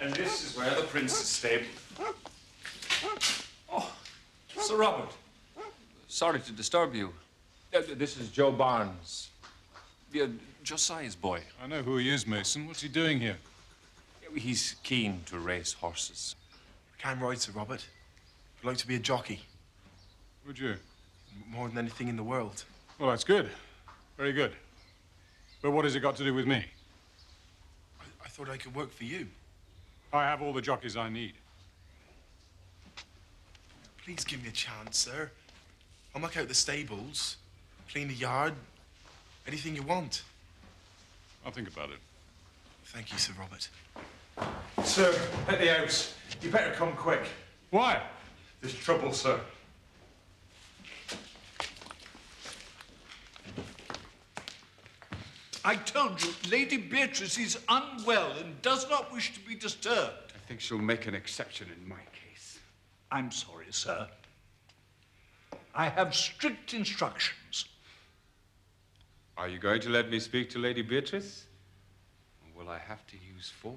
And this is where the prince is stabled. Oh, Sir Robert. Sorry to disturb you. This is Joe Barnes. Josiah's boy. I know who he is, Mason. What's he doing here? He's keen to race horses. I can ride, Sir Robert. I'd like to be a jockey. Would you? More than anything in the world. Well, that's good. Very good. But what has it got to do with me? I thought I could work for you. I have all the jockeys I need. Please give me a chance, sir. I'll muck out the stables, clean the yard, anything you want. I'll think about it. Thank you, Sir Robert. Sir, at the house. You better come quick. Why? There's trouble, sir. I told you, Lady Beatrice is unwell and does not wish to be disturbed. I think she'll make an exception in my case. I'm sorry, sir. I have strict instructions. Are you going to let me speak to Lady Beatrice? Or will I have to use force?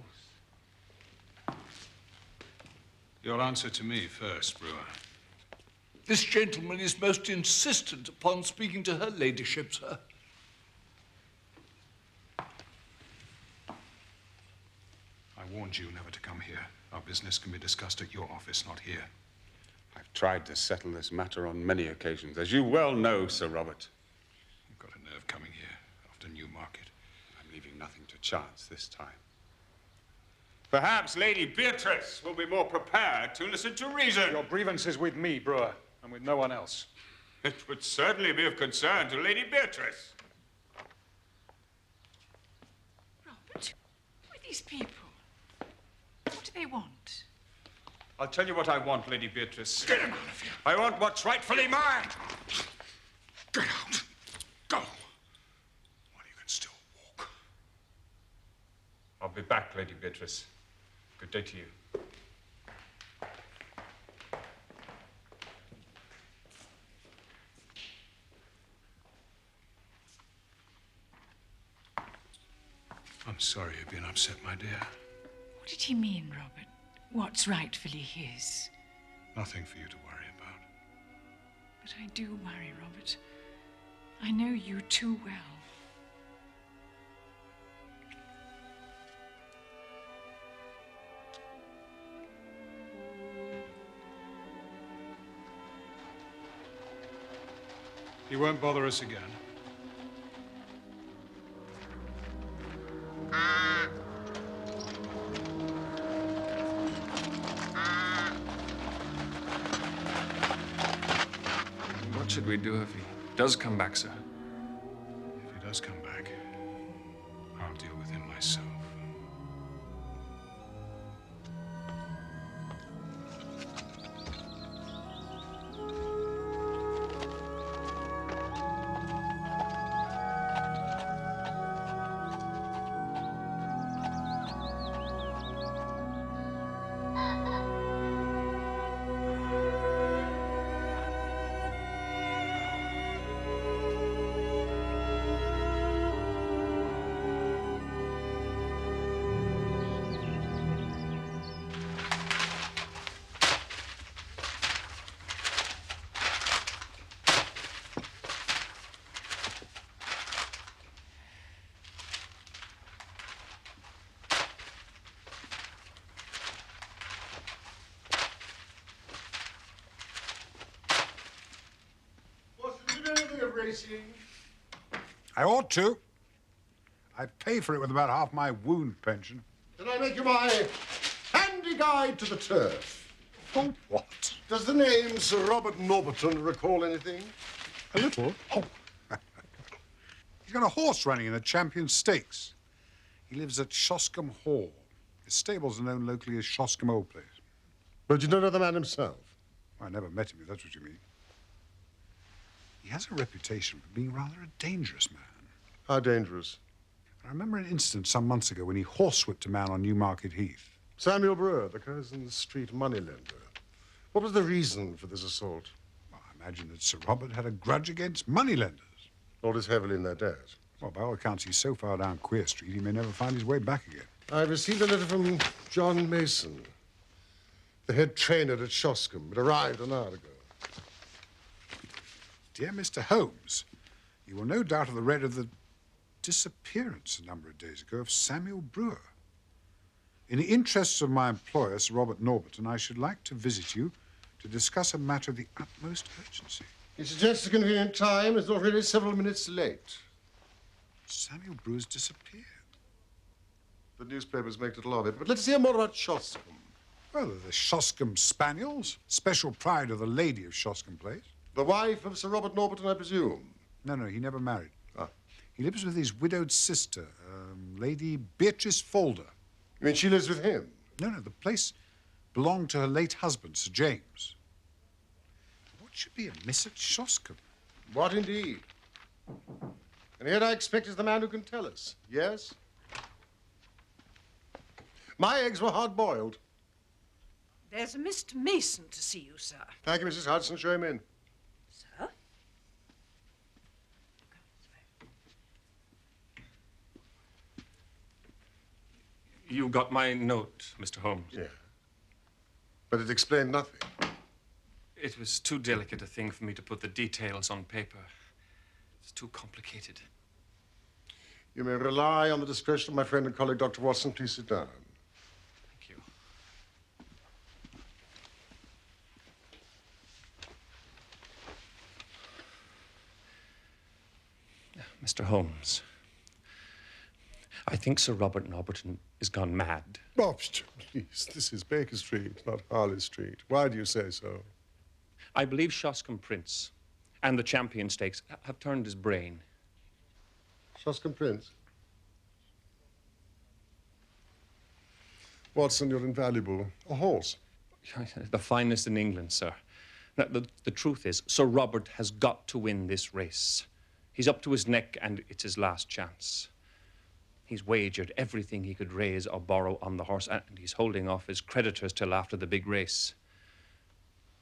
Your answer to me first, Brewer. This gentleman is most insistent upon speaking to her ladyship, sir. I warned you never to come here. Our business can be discussed at your office, not here. I've tried to settle this matter on many occasions, as you well know, Sir Robert. You've got a nerve coming here after Newmarket. I'm leaving nothing to chance this time. Perhaps Lady Beatrice will be more prepared to listen to reason. Your grievance is with me, Brewer, and with no one else. It would certainly be of concern to Lady Beatrice. Robert, who are these people? What do they want? I'll tell you what I want, Lady Beatrice. Get him out of here. I want what's rightfully mine. Get out. Go. While you can still walk. I'll be back, Lady Beatrice. Good day to you. I'm sorry you've been upset, my dear. What did he mean, Robert? What's rightfully his? Nothing for you to worry about. But I do worry, Robert. I know you too well. He won't bother us again. What should we do if he does come back, sir? If he does come back, I'll deal with him myself. Racing. I ought to. I'd pay for it with about half my wound pension. Can I make you my handy guide to the turf? Oh, what? Does the name Sir Robert Norberton recall anything? A little. Oh. He's got a horse running in the Champion Stakes. He lives at Shoscombe Hall. His stables are known locally as Shoscombe Old Place. But you don't know the man himself? I never met him, if that's what you mean. He has a reputation for being rather a dangerous man. How dangerous? I remember an incident some months ago when he horsewhipped a man on Newmarket Heath. Samuel Brewer, the Curzon Street moneylender. What was the reason for this assault? Well, I imagine that Sir Robert had a grudge against moneylenders. Not as heavily in their debt. Well, by all accounts, he's so far down Queer Street, he may never find his way back again. I received a letter from John Mason, the head trainer at Shoscombe. It arrived an hour ago. Dear Mr. Holmes, you will no doubt have read of the disappearance a number of days ago of Samuel Brewer. In the interests of my employer, Sir Robert Norberton, I should like to visit you to discuss a matter of the utmost urgency. He suggests a convenient time. It's already several minutes late. Samuel Brewer's disappeared. The newspapers make little of it, but let's hear more about Shoscombe. Well, they're the Shoscombe Spaniels, special pride of the lady of Shoscombe Place. The wife of Sir Robert Norberton, I presume? No, he never married. Ah. He lives with his widowed sister, Lady Beatrice Folder. You mean she lives with him? No, the place belonged to her late husband, Sir James. What should be amiss at Shoscombe? What indeed? And here I expect is the man who can tell us. Yes? My eggs were hard-boiled. There's a Mr. Mason to see you, sir. Thank you, Mrs. Hudson. Show him in. Sir? You got my note, Mr. Holmes. Yeah. But it explained nothing. It was too delicate a thing for me to put the details on paper. It's too complicated. You may rely on the discretion of my friend and colleague, Dr. Watson. Please sit down. Thank you. Mr. Holmes, I think Sir Robert Norberton is gone mad. Oh, please, this is Baker Street, not Harley Street. Why do you say so? I believe Shoscombe Prince and the Champion Stakes have turned his brain. Shoscombe Prince? Watson, you're invaluable. A horse. The finest in England, sir. Now, the truth is, Sir Robert has got to win this race. He's up to his neck, and it's his last chance. He's wagered everything he could raise or borrow on the horse, and he's holding off his creditors till after the big race.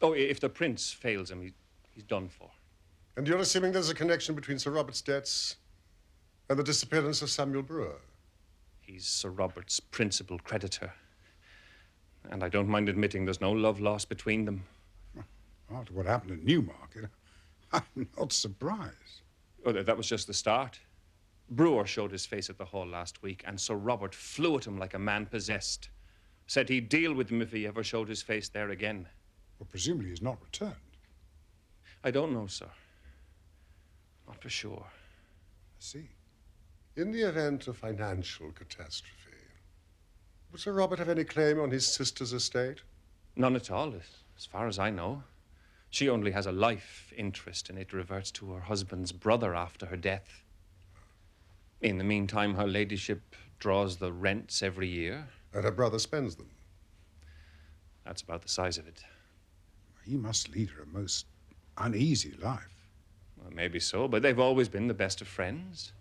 Oh, if the prince fails him, he's done for. And you're assuming there's a connection between Sir Robert's debts and the disappearance of Samuel Brewer? He's Sir Robert's principal creditor. And I don't mind admitting there's no love lost between them. After what happened at Newmarket, I'm not surprised. Oh, that was just the start. Brewer showed his face at the hall last week, and Sir Robert flew at him like a man possessed. Said he'd deal with him if he ever showed his face there again. Well, presumably he's not returned. I don't know, sir. Not for sure. I see. In the event of financial catastrophe, would Sir Robert have any claim on his sister's estate? None at all, as far as I know. She only has a life interest, and it reverts to her husband's brother after her death. In the meantime, her ladyship draws the rents every year. And her brother spends them. That's about the size of it. He must lead her a most uneasy life. Well, maybe so, but they've always been the best of friends.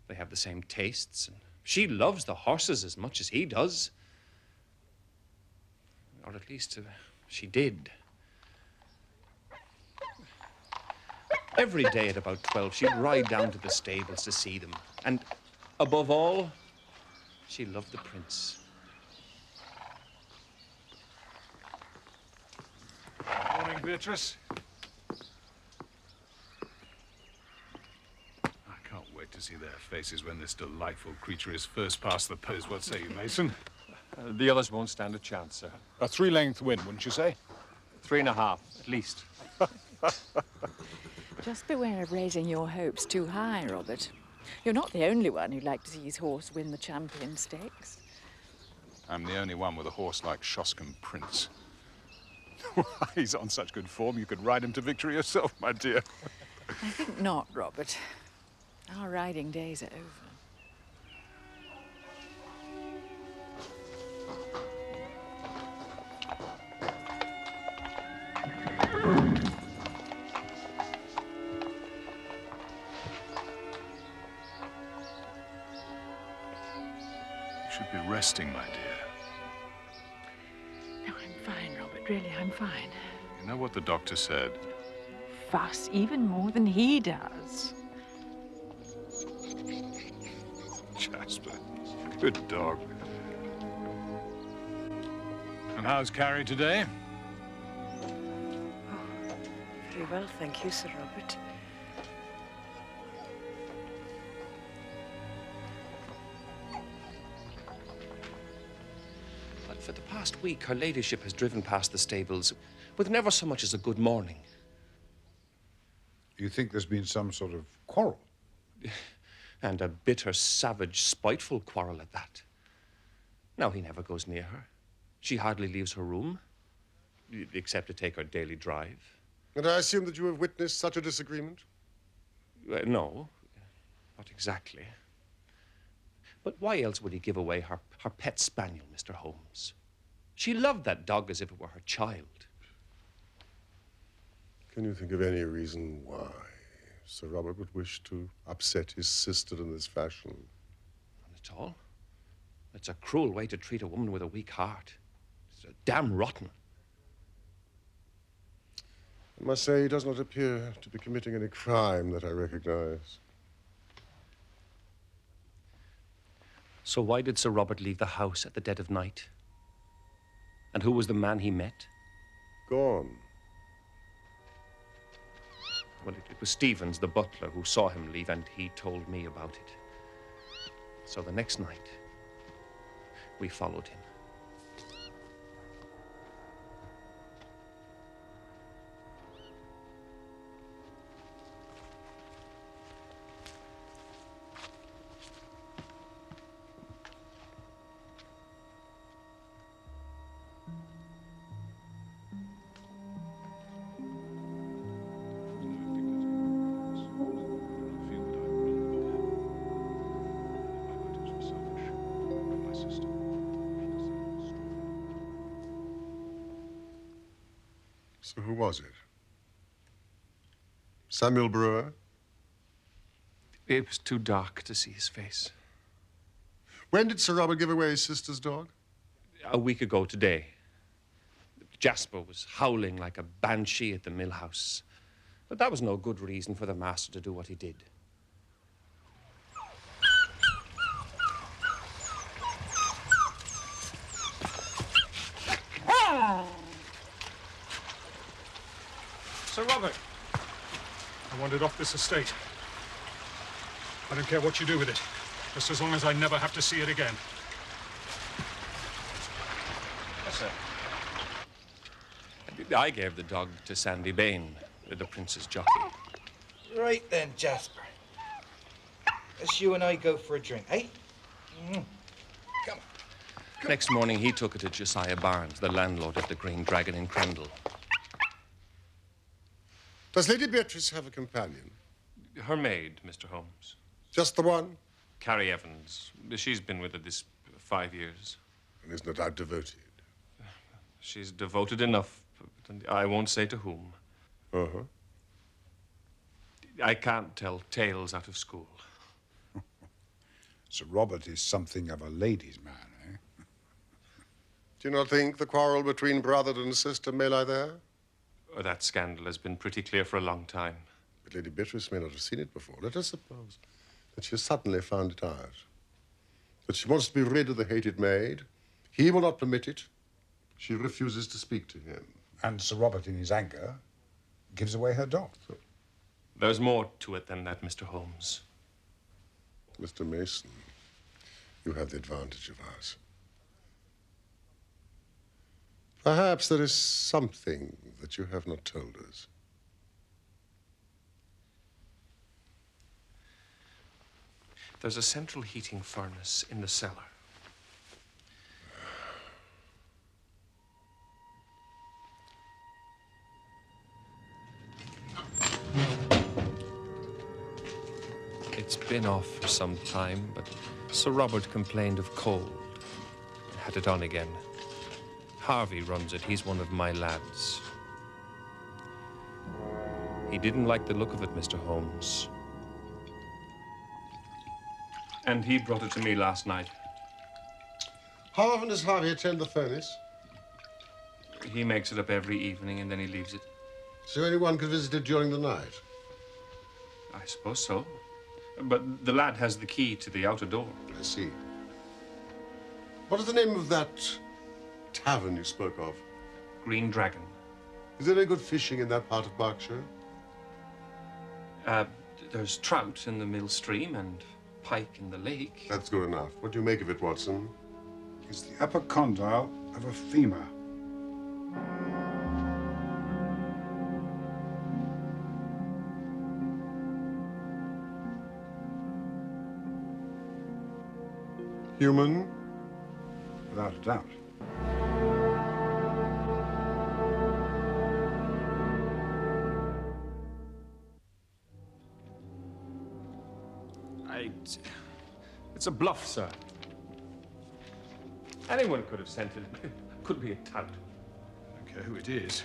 They have the same tastes, and she loves the horses as much as he does. Or at least she did. Every day at about 12, she'd ride down to the stables to see them. And above all, she loved the prince. Morning, Beatrice. I can't wait to see their faces when this delightful creature is first past the post. What say you, Mason? The others won't stand a chance, sir. A three-length win, wouldn't you say? 3.5, at least. Just beware of raising your hopes too high, Robert. You're not the only one who'd like to see his horse win the Champion Stakes. I'm the only one with a horse like Shoscombe Prince. He's on such good form, you could ride him to victory yourself, my dear. I think not, Robert. Our riding days are over. You should be resting, my dear. No, I'm fine, Robert. Really, I'm fine. You know what the doctor said? Fuss even more than he does. Jasper, good dog. And how's Carrie today? Very well, thank you, Sir Robert. But for the past week, her ladyship has driven past the stables with never so much as a good morning. You think there's been some sort of quarrel? And a bitter, savage, spiteful quarrel at that. Now he never goes near her. She hardly leaves her room, except to take her daily drive. And I assume that you have witnessed such a disagreement? No, not exactly. But why else would he give away her pet spaniel, Mr. Holmes? She loved that dog as if it were her child. Can you think of any reason why Sir Robert would wish to upset his sister in this fashion? Not at all. It's a cruel way to treat a woman with a weak heart. It's damn rotten. I must say he does not appear to be committing any crime that I recognize. So why did Sir Robert leave the house at the dead of night? And who was the man he met? Gone. Well, it was Stevens, the butler, who saw him leave, and he told me about it. So the next night, we followed him. So who was it? Samuel Brewer? It was too dark to see his face. When did Sir Robert give away his sister's dog? A week ago today. Jasper was howling like a banshee at the mill house. But that was no good reason for the master to do what he did. Sir Robert, I want it off this estate. I don't care what you do with it, just as long as I never have to see it again. Yes, sir. I gave the dog to Sandy Bain, the prince's jockey. Right then, Jasper. Let's you and I go for a drink, eh? Come on. Next morning, he took it to Josiah Barnes, the landlord of the Green Dragon in Crendel. Does Lady Beatrice have a companion? Her maid, Mr. Holmes. Just the one? Carrie Evans. She's been with her this 5 years. And is no doubt devoted. She's devoted enough, but I won't say to whom. Uh-huh. I can't tell tales out of school. Sir Robert is something of a ladies' man, eh? Do you not think the quarrel between brother and sister may lie there? Oh, that scandal has been pretty clear for a long time. But Lady Beatrice may not have seen it before. Let us suppose that she has suddenly found it out. That she wants to be rid of the hated maid. He will not permit it. She refuses to speak to him. And Sir Robert, in his anger, gives away her dog. There's more to it than that, Mr. Holmes. Mr. Mason, you have the advantage of us. Perhaps there is something that you have not told us. There's a central heating furnace in the cellar. It's been off for some time, but Sir Robert complained of cold and had it on again. Harvey runs it. He's one of my lads. He didn't like the look of it, Mr. Holmes. And he brought it to me last night. How often does Harvey attend the furnace? He makes it up every evening and then he leaves it. So anyone could visit it during the night? I suppose so. But the lad has the key to the outer door. I see. What is the name of that tavern you spoke of? Green Dragon. Is there any good fishing in that part of Berkshire? There's trout in the mill stream and pike in the lake. That's good enough. What do you make of it, Watson? It's the upper condyle of a femur. Human? Without a doubt. It's a bluff, sir. Anyone could have sent it. It could be a tout. I don't care who it is.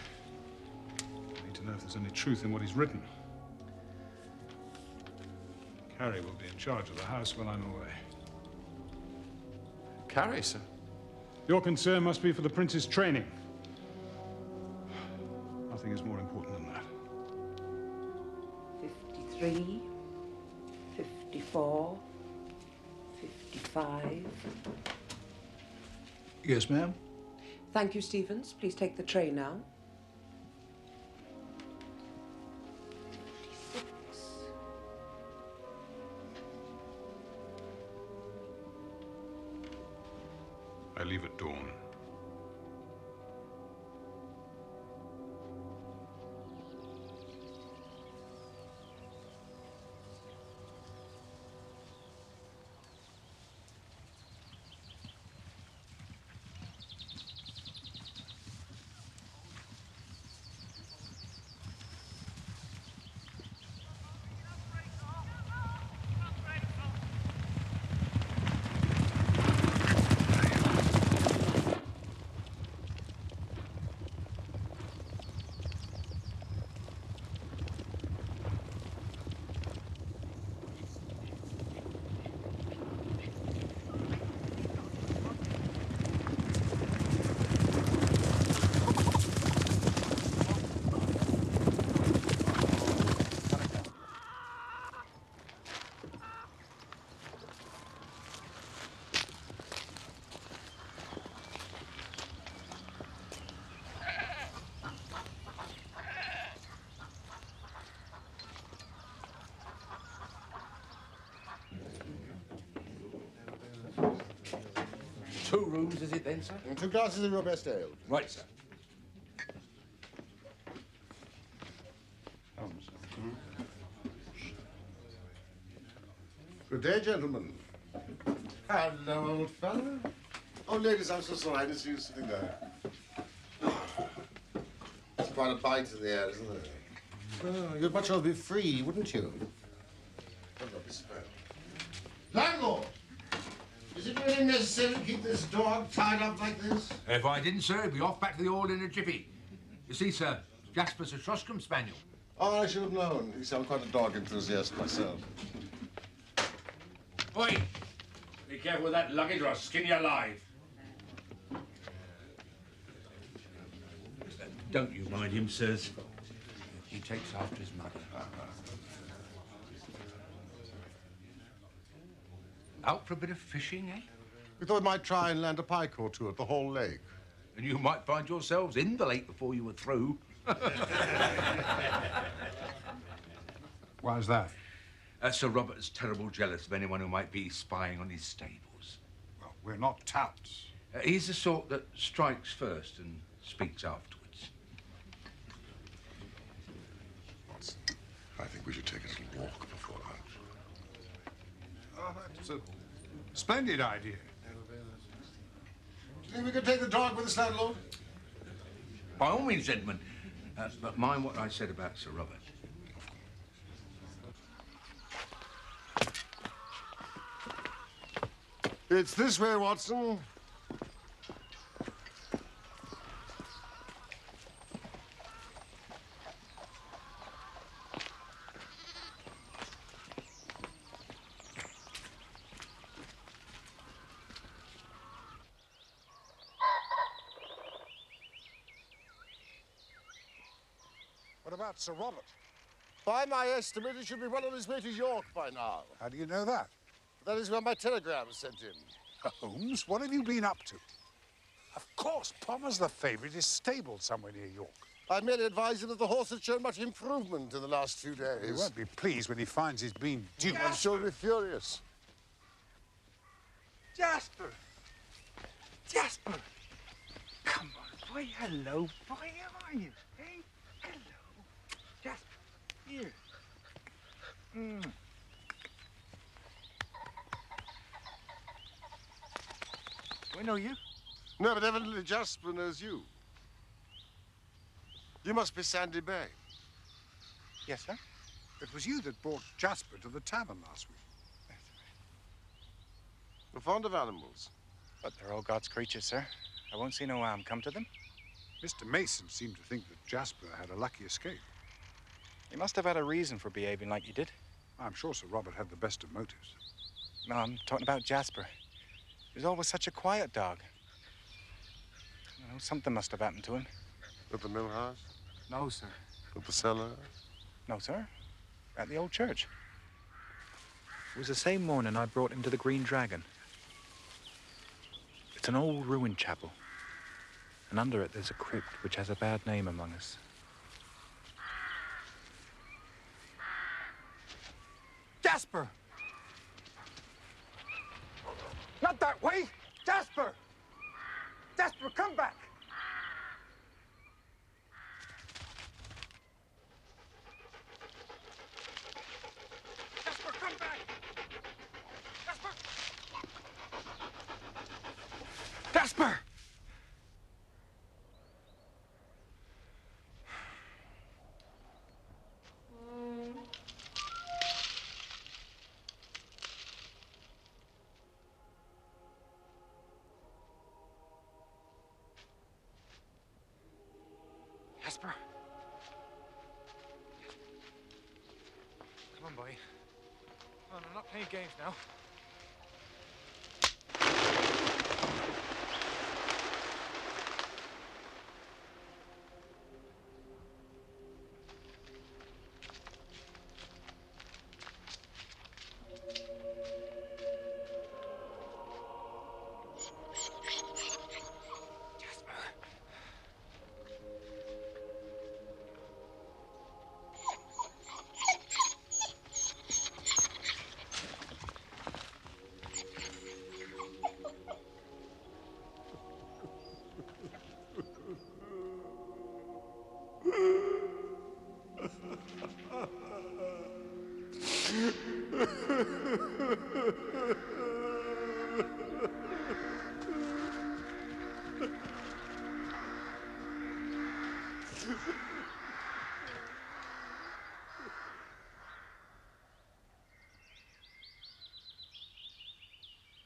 I need to know if there's any truth in what he's written. Carrie will be in charge of the house while I'm away. Carrie, sir. Your concern must be for the prince's training. Nothing is more important than that. 53, 54, 55. Yes, ma'am. Thank you, Stevens. Please take the tray now. 56. I leave at dawn. Two rooms, is it then, sir? And 2 glasses of your best ale. Right, sir. Holmes. Good day, gentlemen. Hello, old fellow. Oh, ladies, I'm so sorry. I didn't see you sitting there. It's quite a bite in the air, isn't it? Oh, you'd much rather be free, wouldn't you? I'd not be spared. Landlord! Is it really necessary to keep this dog tied up like this? If I didn't, sir, he'd be off back to the Hall in a jiffy. You see, sir, Jasper's a Shoscombe spaniel. Oh, I should have known. You see, I'm quite a dog enthusiast myself. Oi! Be careful with that luggage or I'll skin you alive. Don't you mind him, sirs. He takes after his mother. Out for a bit of fishing, eh? We thought we might try and land a pike or two at the Hall Lake. And you might find yourselves in the lake before you were through. Why is that? Sir Robert's terrible jealous of anyone who might be spying on his stables. Well, we're not touts. He's the sort that strikes first and speaks afterwards. Watson, I think we should take a little walk before lunch. Oh, that's a splendid idea. Do you think we could take the dog with us, landlord? By all means, gentlemen. But mind what I said about Sir Robert. It's this way, Watson. What about Sir Robert? By my estimate, he should be well on his way to York by now. How do you know that? That is where my telegram sent him. Holmes, what have you been up to? Of course, Palmer's the favourite is stabled somewhere near York. I merely advise him that the horse has shown much improvement in the last few days. He won't be pleased when he finds he's been duped. I'm sure he'll be furious. Jasper! Jasper! Come on, boy. Hello, boy. How are you? Hey? Hello. Jasper, here. Do I know you? No, but evidently Jasper knows you. You must be Sandy Bay. Yes, sir. It was you that brought Jasper to the tavern last week. You're fond of animals. But they're all God's creatures, sir. I won't see no harm come to them. Mr. Mason seemed to think that Jasper had a lucky escape. He must have had a reason for behaving like he did. I'm sure Sir Robert had the best of motives. No, I'm talking about Jasper. He was always such a quiet dog. You know, something must have happened to him. At the mill house? No, sir. At the cellar? No, sir. At the old church. It was the same morning I brought him to the Green Dragon. It's an old ruined chapel. And under it there's a crypt which has a bad name among us. Jasper! Not that way! Jasper! Jasper, come back! Jasper, come back! Jasper! Jasper! Jasper. Come on, boy. Come on, I'm not playing games now.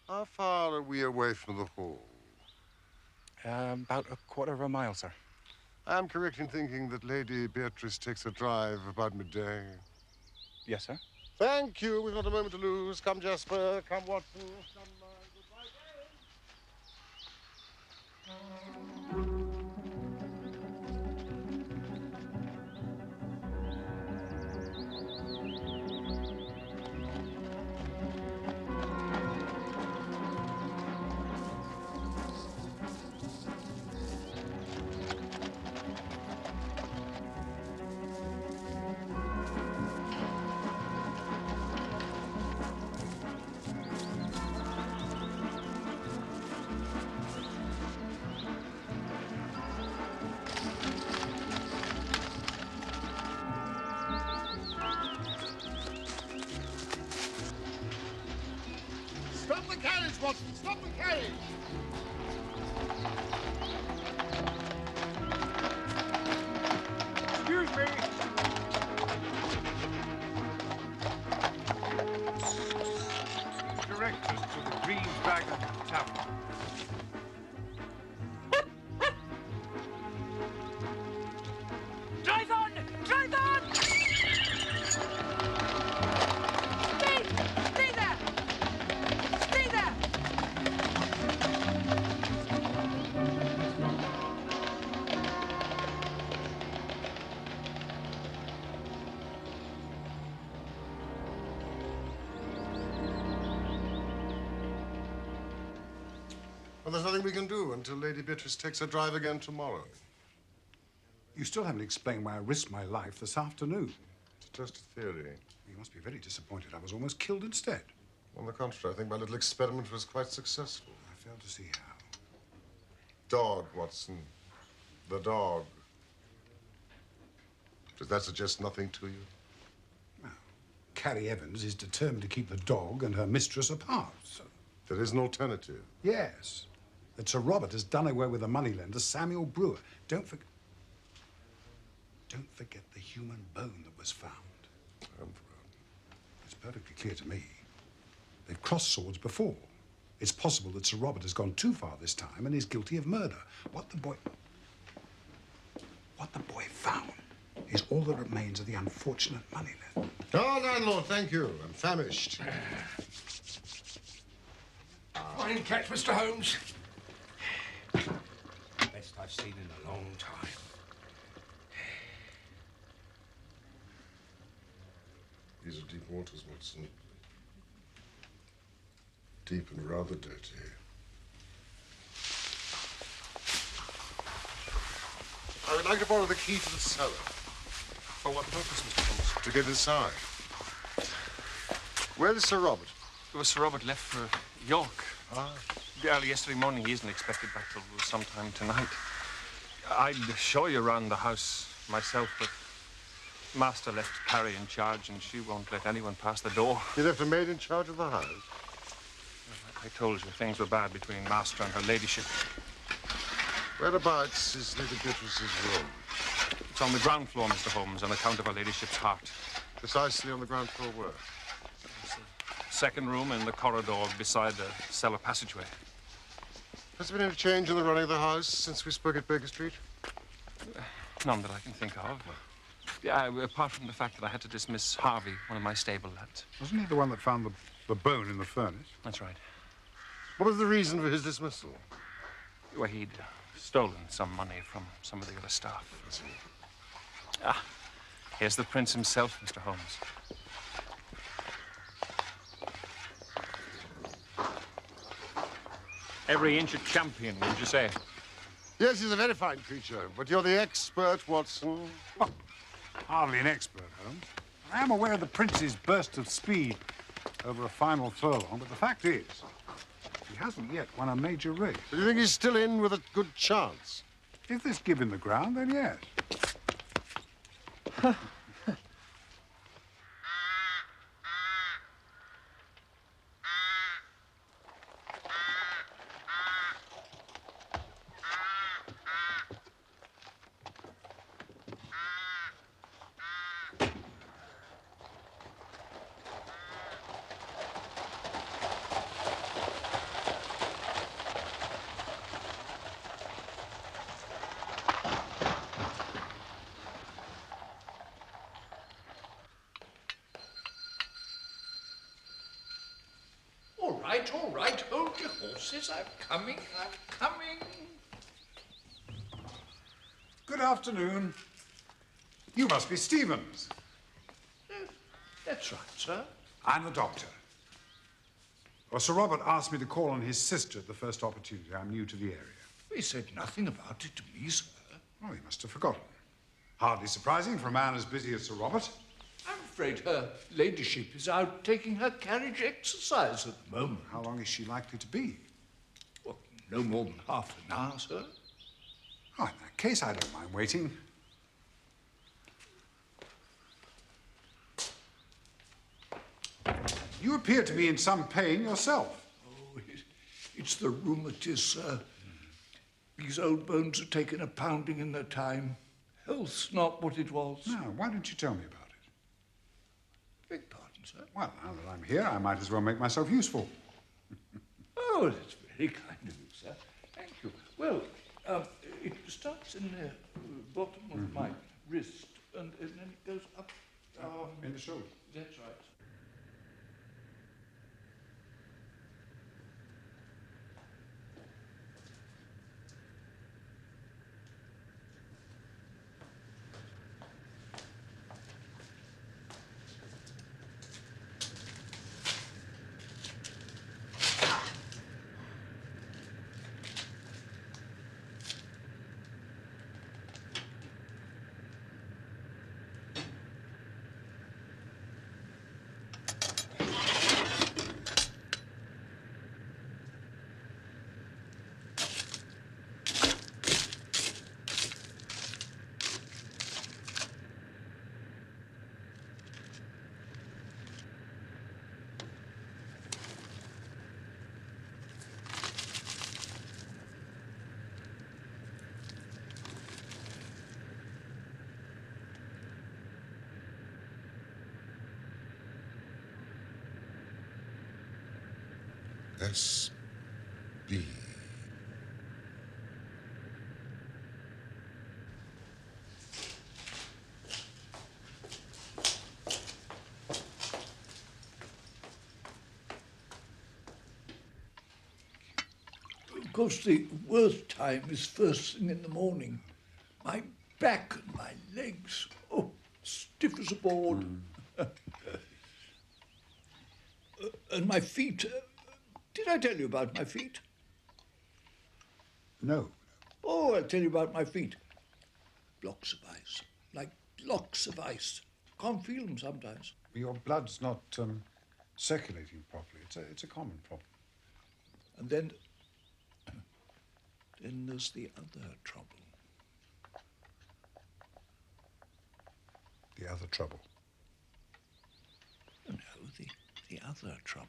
How far are we away from the hall? About a quarter of a mile, sir. I'm correct in thinking that Lady Beatrice takes a drive about midday. Yes, sir. Thank you. We've not a moment to lose. Come, Jasper. Come, Watson. Come, goodbye. Stop the carriage, Watson! Stop the carriage! Excuse me. Direct us to the Green Dragon Tavern. Drive on! Drive on! Stay! Stay there! Stay there! Well, there's nothing we can do until Lady Beatrice takes her drive again tomorrow. You still haven't explained why I risked my life this afternoon. It's just a theory. You must be very disappointed. I was almost killed instead. On the contrary, I think my little experiment was quite successful. I fail to see how. Dog, Watson. The dog. Does that suggest nothing to you? Well, Carrie Evans is determined to keep the dog and her mistress apart, so... There is an alternative. Yes. That Sir Robert has done away with the moneylender, Samuel Brewer. Don't forget the human bone that was found. It's perfectly clear to me. They've crossed swords before. It's possible that Sir Robert has gone too far this time and is guilty of murder. What the boy found is all that remains of the unfortunate moneylender. Oh, landlord, thank you. I'm famished. Fine catch, Mr. Holmes. Best I've seen in a long time. These are deep waters, Watson. Deep and rather dirty. I would like to borrow the key to the cellar. For what purpose, Mr. Holmes? To get inside. Where is Sir Robert? Well, Sir Robert left for York. Ah. Early yesterday morning. He isn't expected back till sometime tonight. I'd show you around the house myself, but Master left Carrie in charge, and she won't let anyone pass the door. You left a maid in charge of the house? I told you things were bad between Master and her ladyship. Whereabouts is Lady Beatrice's room? It's on the ground floor, Mr. Holmes, on account of her ladyship's heart. Precisely on the ground floor where? Second room in the corridor beside the cellar passageway. Has there been any change in the running of the house since we spoke at Baker Street? None that I can think of. Yeah, apart from the fact that I had to dismiss Harvey, one of my stable lads. Wasn't he the one that found the bone in the furnace? That's right. What was the reason for his dismissal? Well, he'd stolen some money from some of the other staff. Ah, here's the prince himself, Mr. Holmes. Every inch a champion, would you say? Yes, he's a very fine creature, but you're the expert, Watson. Oh, hardly an expert, Holmes. I am aware of the prince's burst of speed over a final furlong, but the fact is, he hasn't yet won a major race. Do you think he's still in with a good chance? If there's give in the ground, then yes. All right, hold your horses. I'm coming. Good afternoon. You must be Stevens. That's right, sir. I'm the doctor. Well, Sir Robert asked me to call on his sister at the first opportunity. I'm new to the area. He said nothing about it to me, sir. Oh, he must have forgotten. Hardly surprising for a man as busy as Sir Robert. I'm afraid her ladyship is out taking her carriage exercise at the moment. How long is she likely to be? Well, no more than half an hour, sir. Oh, in that case, I don't mind waiting. You appear to be in some pain yourself. Oh, it's the rheumatiz, sir. These old bones have taken a pounding in their time. Health's not what it was. Now, why don't you tell me about it? Beg pardon, sir? Well, now that I'm here, I might as well make myself useful. Oh, that's very kind of you, sir. Thank you. Well, it starts in the bottom of my wrist, and then it goes up. In the shoulder. That's right. S.B. Of course, the worst time is first thing in the morning. My back and my legs, oh, stiff as a board. And my feet. Did I tell you about my feet? No. Oh, I'll tell you about my feet. Blocks of ice, like blocks of ice. Can't feel them sometimes. Your blood's not circulating properly. It's a common problem. And then there's the other trouble. The other trouble. No, the other trouble.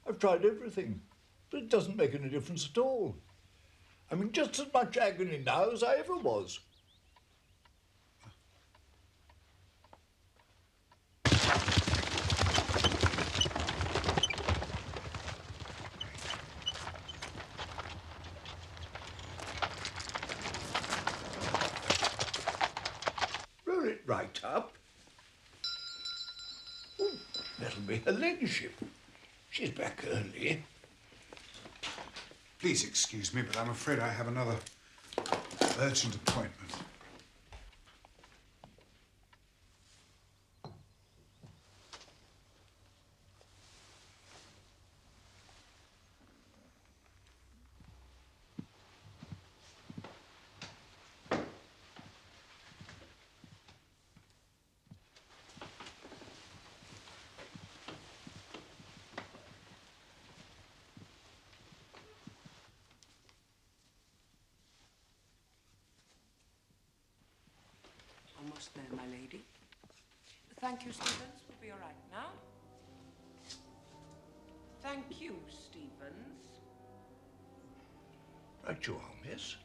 I've tried everything, but it doesn't make any difference at all. I'm in just as much agony now as I ever was. Roll it right up. Oh, that'll be her ladyship. She's back early. Please excuse me, but I'm afraid I have another urgent appointment. Almost there, my lady. Thank you, Stevens. We'll be all right now. Thank you, Stevens. Right you are, miss.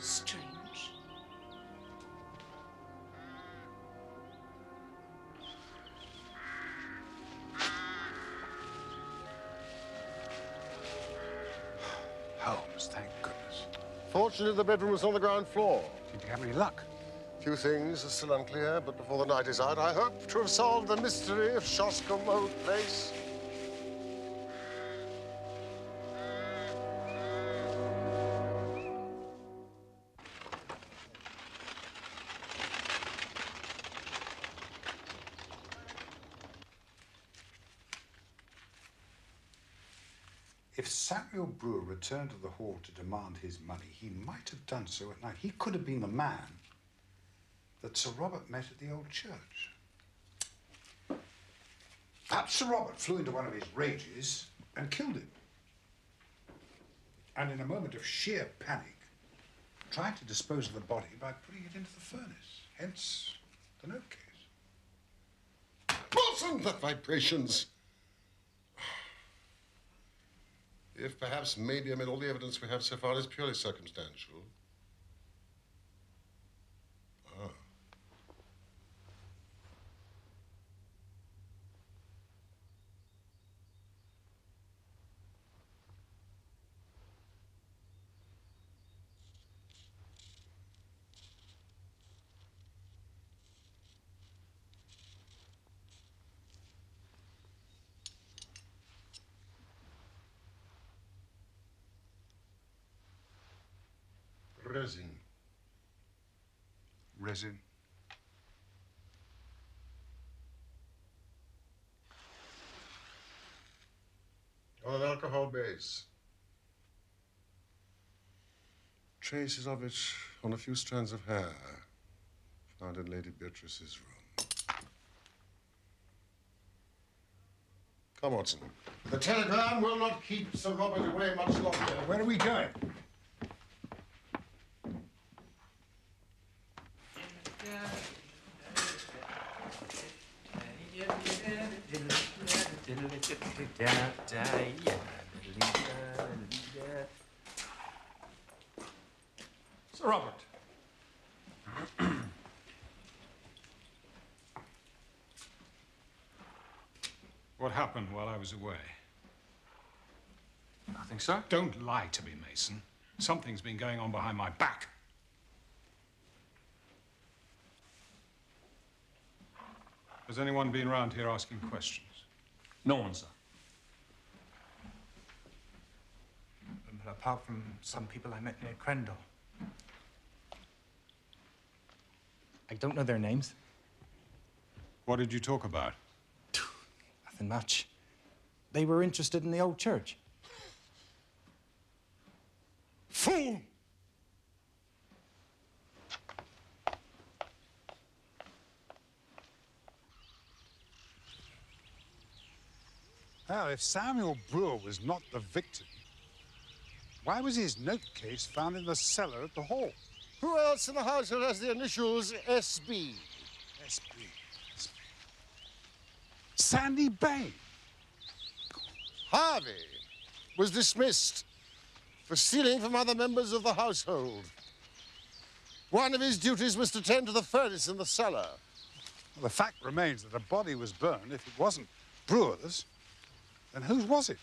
Strange. Holmes, thank goodness. Fortunately, the bedroom was on the ground floor. Did you have any luck? Few things are still unclear, but before the night is out, I hope to have solved the mystery of Shoscombe Old Place. If Samuel Brewer returned to the hall to demand his money, he might have done so at night. He could have been the man that Sir Robert met at the old church. Perhaps Sir Robert flew into one of his rages and killed him. And in a moment of sheer panic, tried to dispose of the body by putting it into the furnace. Hence the note case. Watson, the vibrations! If perhaps maybe, I mean, all the evidence we have so far is purely circumstantial. Ah. Resin. Resin. On an alcohol base. Traces of it on a few strands of hair found in Lady Beatrice's room. Come, Watson. The telegram will not keep Sir Robert away much longer. Where are we going? Sir Robert. What happened while I was away? Nothing, sir. Don't lie to me, Mason. Something's been going on behind my back. Has anyone been around here asking questions? No one, sir. Well, apart from some people I met near Crendell. I don't know their names. What did you talk about? Nothing much. They were interested in the old church. Fool! Well, if Samuel Brewer was not the victim, why was his note case found in the cellar at the hall? Who else in the household has the initials SB? SB. Sandy Bain. Harvey was dismissed for stealing from other members of the household. One of his duties was to tend to the furnace in the cellar. Well, the fact remains that a body was burned. If it wasn't Brewer's, then whose was it?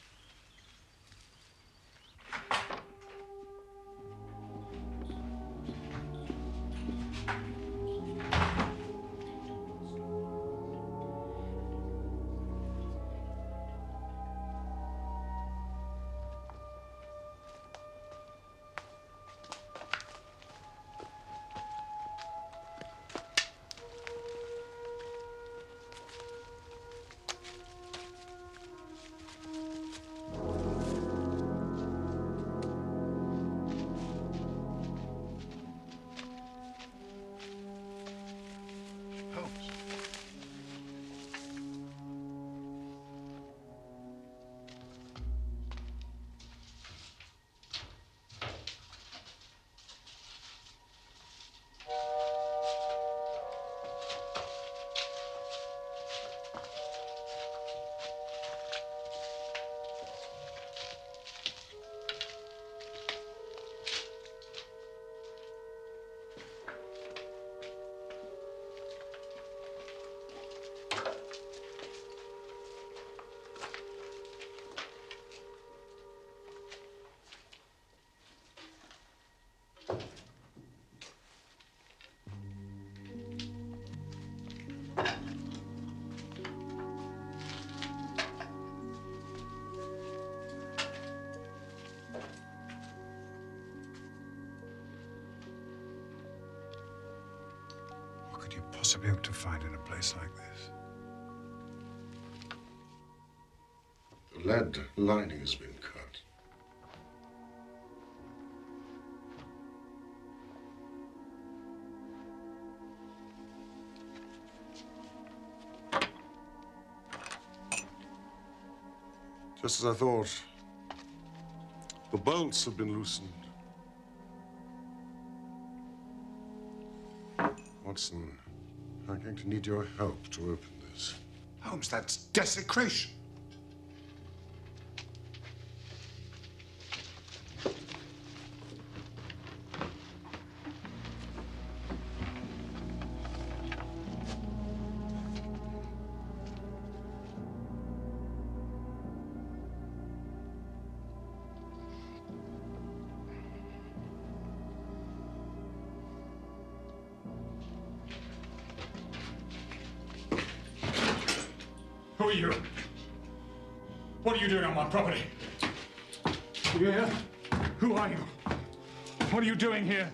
Holmes. What could you possibly hope to find in a place like this? The lead lining has been cut. Just as I thought, the bolts have been loosened. Watson, I'm going to need your help to open this. Holmes, that's desecration. Who are you? What are you doing on my property? You here? Who are you? What are you doing here?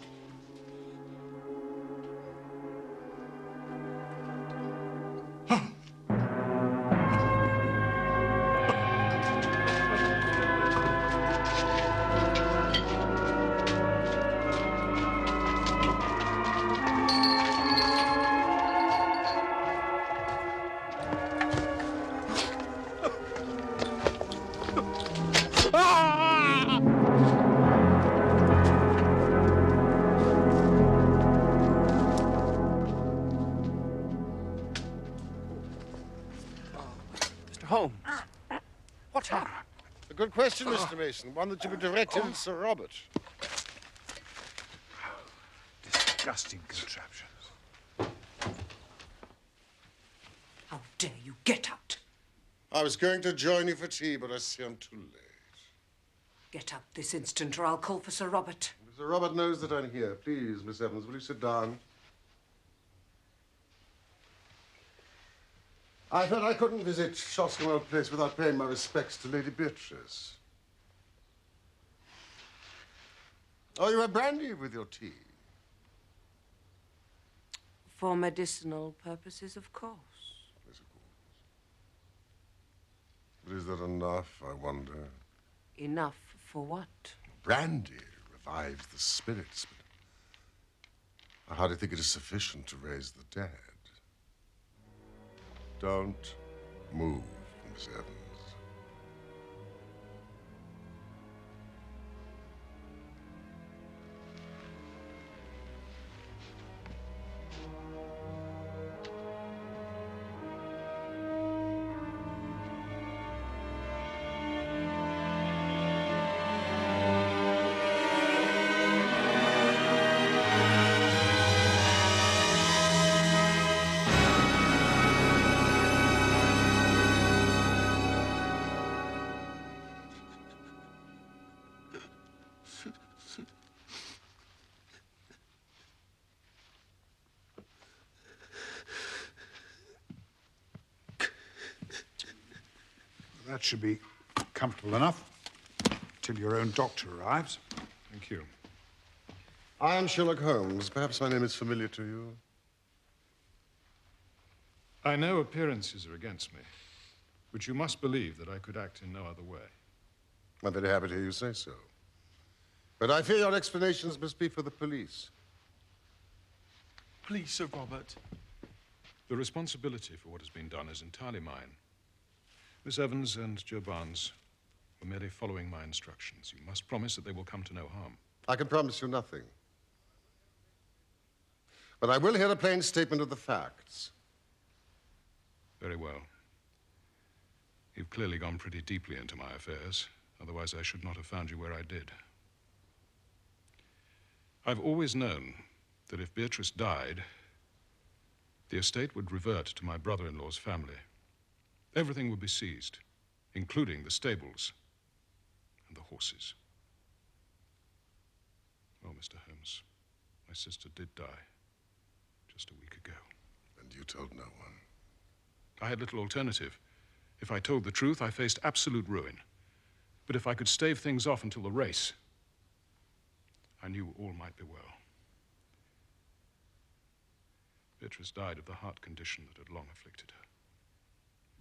Mr. Holmes. What happened? A good question, Mr. Mason. One that you were directed at Sir Robert. Disgusting contraptions. How dare you get out? I was going to join you for tea, but I see I'm too late. Get up this instant or I'll call for Sir Robert. Sir Robert knows that I'm here. Please, Miss Evans, will you sit down? I felt I couldn't visit Shoscombe Old Place without paying my respects to Lady Beatrice. Oh, you have brandy with your tea? For medicinal purposes, of course. Yes, of course. But is that enough, I wonder? Enough for what? Brandy revives the spirits, but I hardly think it is sufficient to raise the dead. Don't move, Miss Evans. That should be comfortable enough till your own doctor arrives. Thank you. I am Sherlock Holmes. Perhaps my name is familiar to you. I know appearances are against me, but you must believe that I could act in no other way. I'm very happy to hear you say so. But I fear your explanations must be for the police. Please, Sir Robert. The responsibility for what has been done is entirely mine. Miss Evans and Joe Barnes were merely following my instructions. You must promise that they will come to no harm. I can promise you nothing. But I will hear a plain statement of the facts. Very well. You've clearly gone pretty deeply into my affairs. Otherwise, I should not have found you where I did. I've always known that if Beatrice died, the estate would revert to my brother-in-law's family. Everything would be seized, including the stables and the horses. Well, Mr. Holmes, my sister did die just a week ago. And you told no one? I had little alternative. If I told the truth, I faced absolute ruin. But if I could stave things off until the race, I knew all might be well. Beatrice died of the heart condition that had long afflicted her.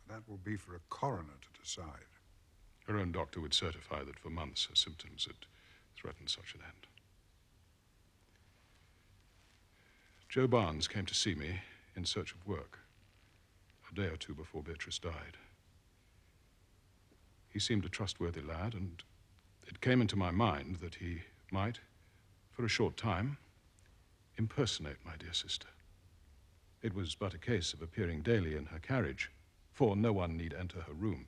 That will be for a coroner to decide. Her own doctor would certify that for months her symptoms had threatened such an end. Joe Barnes came to see me in search of work a day or two before Beatrice died. He seemed a trustworthy lad, and it came into my mind that he might, for a short time, impersonate my dear sister. It was but a case of appearing daily in her carriage, for no one need enter her room,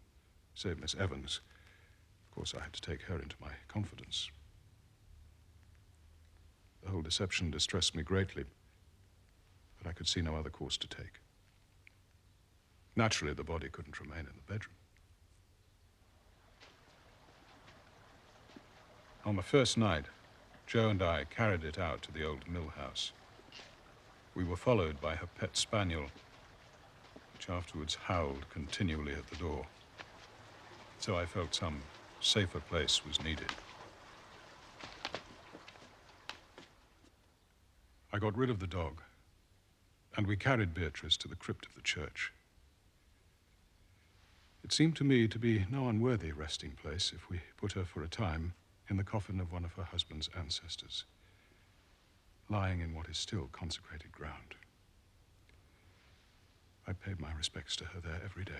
save Miss Evans. Of course, I had to take her into my confidence. The whole deception distressed me greatly, but I could see no other course to take. Naturally, the body couldn't remain in the bedroom. On the first night, Joe and I carried it out to the old mill house. We were followed by her pet spaniel, which afterwards howled continually at the door. So I felt some safer place was needed. I got rid of the dog, and we carried Beatrice to the crypt of the church. It seemed to me to be no unworthy resting place if we put her for a time in the coffin of one of her husband's ancestors, lying in what is still consecrated ground. I paid my respects to her there every day.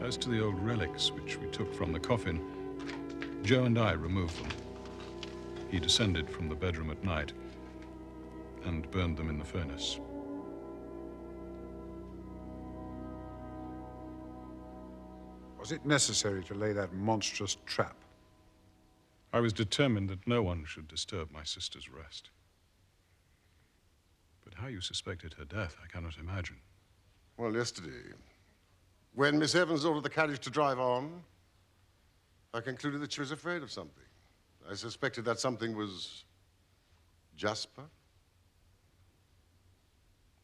As to the old relics which we took from the coffin, Joe and I removed them. He descended from the bedroom at night and burned them in the furnace. Was it necessary to lay that monstrous trap? I was determined that no one should disturb my sister's rest. But how you suspected her death, I cannot imagine. Well, yesterday, when Miss Evans ordered the carriage to drive on, I concluded that she was afraid of something. I suspected that something was Jasper.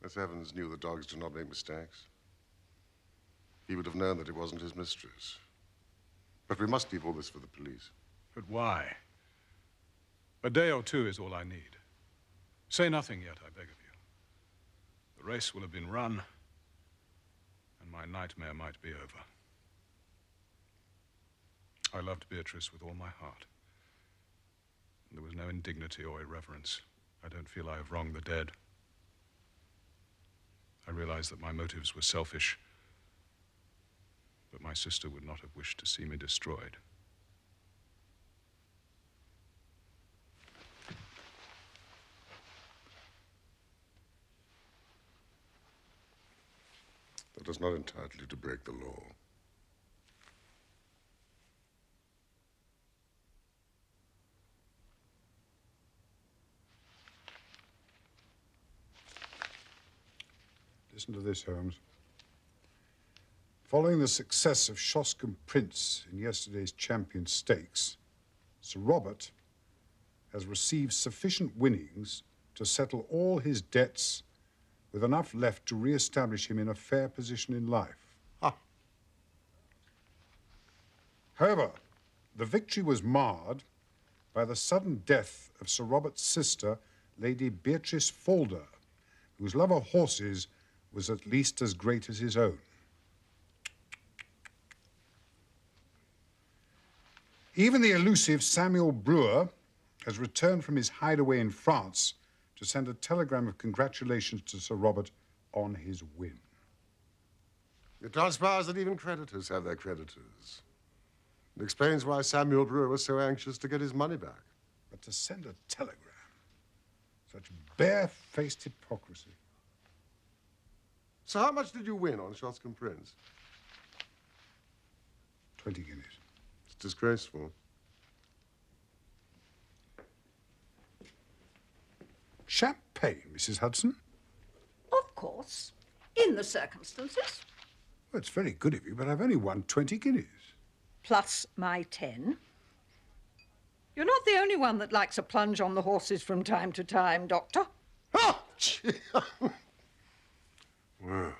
Miss Evans knew that dogs do not make mistakes. He would have known that it wasn't his mistress. But we must leave all this for the police. But why? A day or two is all I need. Say nothing yet, I beg of you. The race will have been run, and my nightmare might be over. I loved Beatrice with all my heart. And there was no indignity or irreverence. I don't feel I have wronged the dead. I realize that my motives were selfish, but my sister would not have wished to see me destroyed. That does not entitle you to break the law. Listen to this, Holmes. Following the success of Shoscombe Prince in yesterday's Champion Stakes, Sir Robert has received sufficient winnings to settle all his debts with enough left to re-establish him in a fair position in life. Ah. However, the victory was marred by the sudden death of Sir Robert's sister, Lady Beatrice Falder, whose love of horses was at least as great as his own. Even the elusive Samuel Brewer has returned from his hideaway in France to send a telegram of congratulations to Sir Robert on his win. It transpires that even creditors have their creditors. It explains why Samuel Brewer was so anxious to get his money back. But to send a telegram, such barefaced hypocrisy. So how much did you win on Shoscombe Prince? 20 guineas. It's disgraceful. Champagne, Mrs. Hudson? Of course, in the circumstances. Well, it's very good of you, but I've only won 20 guineas. Plus my 10. You're not the only one that likes a plunge on the horses from time to time, Doctor. Oh, gee. Well,